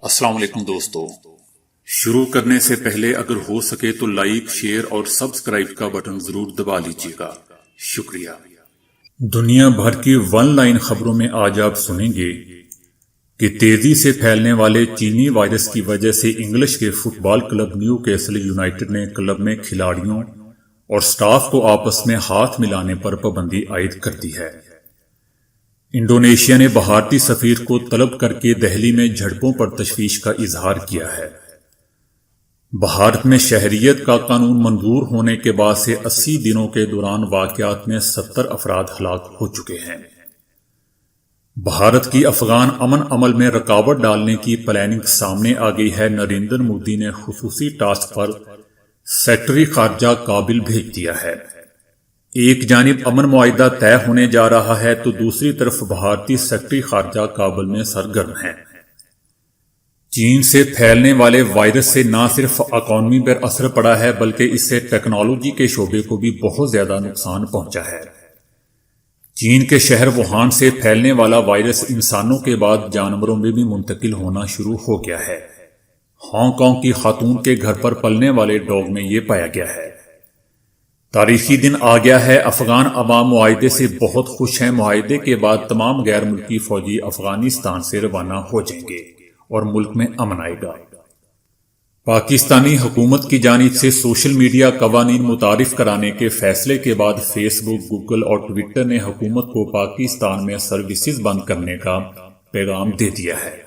السلام علیکم دوستو، شروع کرنے سے پہلے اگر ہو سکے تو لائک، شیئر اور سبسکرائب کا بٹن ضرور دبا لیجیے گا، شکریہ۔ دنیا بھر کی ون لائن خبروں میں آج آپ سنیں گے کہ تیزی سے پھیلنے والے چینی وائرس کی وجہ سے انگلش کے فٹ بال کلب نیو کیسل یونائیٹڈ نے کلب میں کھلاڑیوں اور سٹاف کو آپس میں ہاتھ ملانے پر پابندی عائد کر دی ہے۔ انڈونیشیا نے بھارتی سفیر کو طلب کر کے دہلی میں جھڑپوں پر تشویش کا اظہار کیا ہے۔ بھارت میں شہریت کا قانون منظور ہونے کے بعد سے 80 دنوں کے دوران واقعات میں 70 افراد ہلاک ہو چکے ہیں۔ بھارت کی افغان امن عمل میں رکاوٹ ڈالنے کی پلاننگ سامنے آ گئی ہے۔ نریندر مودی نے خصوصی ٹاسک پر سیکرٹری خارجہ کابل بھیج دیا ہے۔ ایک جانب امن معاہدہ طے ہونے جا رہا ہے تو دوسری طرف بھارتی سیکرٹری خارجہ کابل میں سرگرم ہیں۔ چین سے پھیلنے والے وائرس سے نہ صرف اکانومی پر اثر پڑا ہے بلکہ اس سے ٹیکنالوجی کے شعبے کو بھی بہت زیادہ نقصان پہنچا ہے۔ چین کے شہر ووہان سے پھیلنے والا وائرس انسانوں کے بعد جانوروں میں بھی منتقل ہونا شروع ہو گیا ہے۔ ہانگ کانگ کی خاتون کے گھر پر پلنے والے ڈاگ میں یہ پایا گیا ہے۔ تاریخی دن آ گیا ہے۔ افغان عوام معاہدے سے بہت خوش ہیں۔ معاہدے کے بعد تمام غیر ملکی فوجی افغانستان سے روانہ ہو جائیں گے اور ملک میں امن آئے گا۔ پاکستانی حکومت کی جانب سے سوشل میڈیا قوانین متعارف کرانے کے فیصلے کے بعد فیس بک، گوگل اور ٹویٹر نے حکومت کو پاکستان میں سروسز بند کرنے کا پیغام دے دیا ہے۔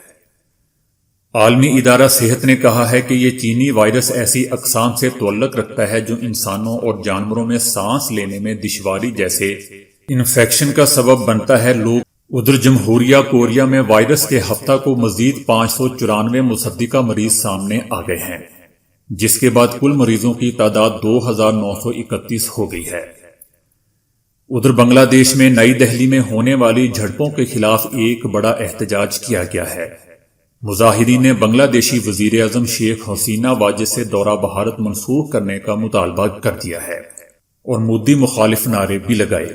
عالمی ادارہ صحت نے کہا ہے کہ یہ چینی وائرس ایسی اقسام سے تعلق رکھتا ہے جو انسانوں اور جانوروں میں سانس لینے میں دشواری جیسے انفیکشن کا سبب بنتا ہے۔ ادھر جمہوریہ کوریا میں وائرس کے ہفتہ کو مزید 594 مصدقہ مریض سامنے آ گئے ہیں، جس کے بعد کل مریضوں کی تعداد 2931 ہو گئی ہے۔ ادھر بنگلہ دیش میں نئی دہلی میں ہونے والی جھڑپوں کے خلاف ایک بڑا احتجاج کیا گیا ہے۔ مظاہرین نے بنگلہ دیشی وزیر اعظم شیخ حسینہ واجد سے دورہ بھارت منسوخ کرنے کا مطالبہ کر دیا ہے اور مودی مخالف نعرے بھی لگائے۔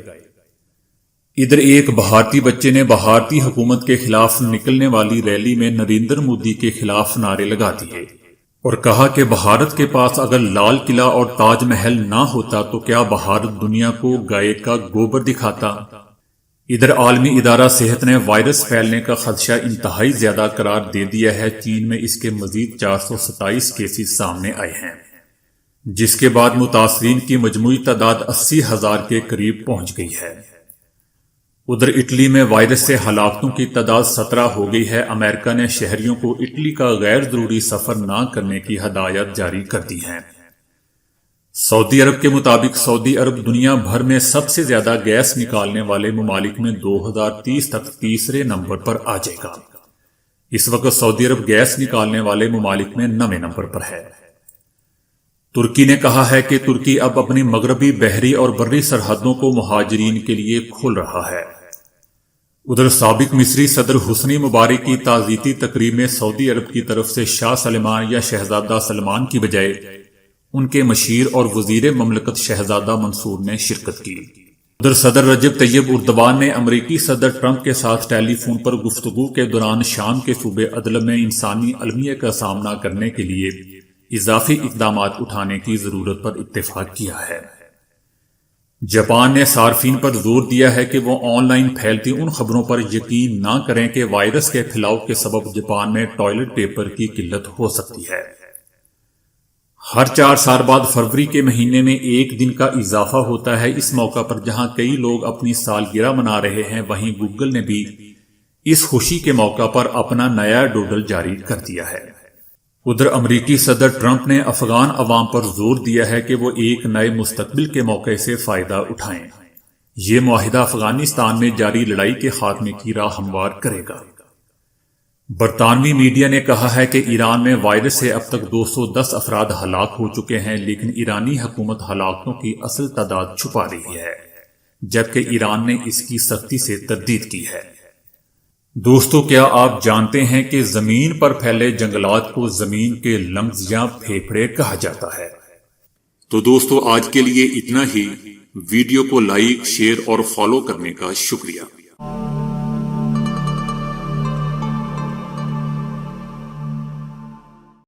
ادھر ایک بھارتی بچے نے بھارتی حکومت کے خلاف نکلنے والی ریلی میں نریندر مودی کے خلاف نعرے لگا دیے اور کہا کہ بھارت کے پاس اگر لال قلعہ اور تاج محل نہ ہوتا تو کیا بھارت دنیا کو گائے کا گوبر دکھاتا۔ ادھر عالمی ادارہ صحت نے وائرس پھیلنے کا خدشہ انتہائی زیادہ قرار دے دیا ہے۔ چین میں اس کے مزید 427 کیسز سامنے آئے ہیں، جس کے بعد متاثرین کی مجموعی تعداد 80,000 کے قریب پہنچ گئی ہے۔ ادھر اٹلی میں وائرس سے ہلاکتوں کی تعداد 17 ہو گئی ہے۔ امریکہ نے شہریوں کو اٹلی کا غیر ضروری سفر نہ کرنے کی ہدایات جاری کر دی ہیں۔ سعودی عرب کے مطابق سعودی عرب دنیا بھر میں سب سے زیادہ گیس نکالنے والے ممالک میں 2030 تک تیسرے نمبر پر آ جائے گا۔ اس وقت سعودی عرب گیس نکالنے والے ممالک میں 9ویں نمبر پر ہے۔ ترکی نے کہا ہے کہ ترکی اب اپنی مغربی بحری اور بری سرحدوں کو مہاجرین کے لیے کھول رہا ہے۔ ادھر سابق مصری صدر حسنی مبارک کی تعزیتی تقریب میں سعودی عرب کی طرف سے شاہ سلمان یا شہزادہ سلمان کی بجائے ان کے مشیر اور وزیر مملکت شہزادہ منصور نے شرکت کی۔ ادھر صدر رجب طیب اردوان نے امریکی صدر ٹرمپ کے ساتھ ٹیلی فون پر گفتگو کے دوران شام کے صوبے عدلب میں انسانی المیہ کا سامنا کرنے کے لیے اضافی اقدامات اٹھانے کی ضرورت پر اتفاق کیا ہے۔ جاپان نے صارفین پر زور دیا ہے کہ وہ آن لائن پھیلتی ان خبروں پر یقین نہ کریں کہ وائرس کے پھیلاؤ کے سبب جاپان میں ٹوائلٹ پیپر کی قلت ہو سکتی ہے۔ ہر 4 سال بعد فروری کے مہینے میں ایک دن کا اضافہ ہوتا ہے۔ اس موقع پر جہاں کئی لوگ اپنی سالگرہ منا رہے ہیں، وہیں گوگل نے بھی اس خوشی کے موقع پر اپنا نیا ڈوڈل جاری کر دیا ہے۔ ادھر امریکی صدر ٹرمپ نے افغان عوام پر زور دیا ہے کہ وہ ایک نئے مستقبل کے موقع سے فائدہ اٹھائیں۔ یہ معاہدہ افغانستان میں جاری لڑائی کے خاتمے کی راہ ہموار کرے گا۔ برطانوی میڈیا نے کہا ہے کہ ایران میں وائرس سے اب تک 210 افراد ہلاک ہو چکے ہیں، لیکن ایرانی حکومت ہلاکتوں کی اصل تعداد چھپا رہی ہے، جبکہ ایران نے اس کی سختی سے تردید کی ہے۔ دوستو، کیا آپ جانتے ہیں کہ زمین پر پھیلے جنگلات کو زمین کے لنگز یا پھیپھڑے کہا جاتا ہے؟ تو دوستو، آج کے لیے اتنا ہی۔ ویڈیو کو لائک، شیئر اور فالو کرنے کا شکریہ۔